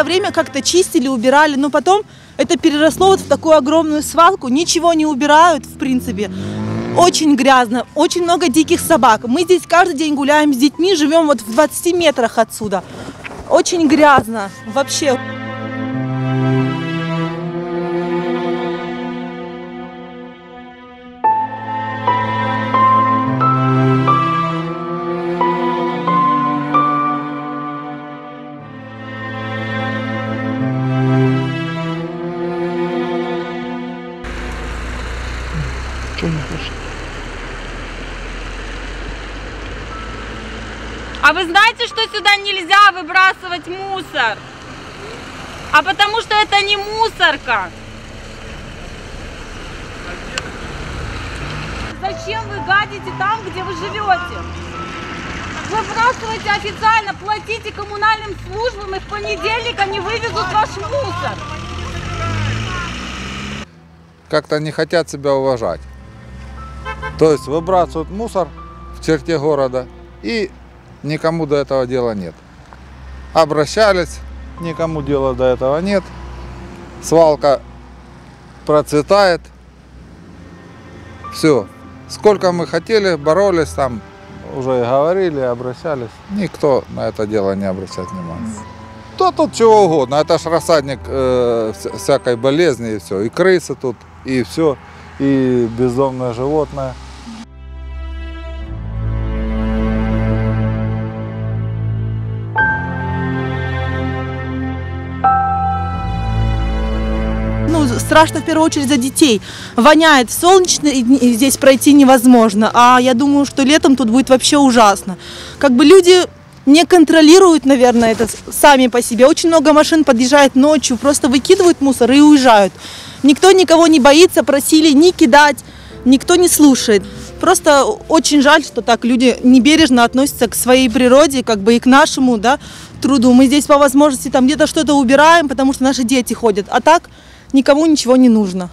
какое-то время как-то чистили, убирали, но потом это переросло вот в такую огромную свалку, ничего не убирают, в принципе. Очень грязно, очень много диких собак. Мы здесь каждый день гуляем с детьми, живем вот в 20 метрах отсюда. Очень грязно вообще. А вы знаете, что сюда нельзя выбрасывать мусор? А потому что это не мусорка. Зачем вы гадите там, где вы живете? Выбрасывайте официально, платите коммунальным службам, и в понедельник они вывезут ваш мусор. Как-то не хотят себя уважать. То есть выбрасывают мусор в черте города, и никому до этого дела нет. Обращались, никому дела до этого нет. Свалка процветает. Все. Сколько мы хотели, боролись там, уже и говорили, обращались. Никто на это дело не обращает внимания. То тут чего угодно. Это ж рассадник всякой болезни и все. И крысы тут, и все, и бездомное животное. Страшно в первую очередь за детей. Воняет солнечно, и здесь пройти невозможно. А я думаю, что летом тут будет вообще ужасно. Как бы люди не контролируют, наверное, это сами по себе. Очень много машин подъезжает ночью, просто выкидывают мусор и уезжают. Никто никого не боится, просили не кидать, никто не слушает. Просто очень жаль, что так люди небережно относятся к своей природе, как бы и к нашему, да, труду. Мы здесь по возможности там где-то что-то убираем, потому что наши дети ходят. А так никому ничего не нужно.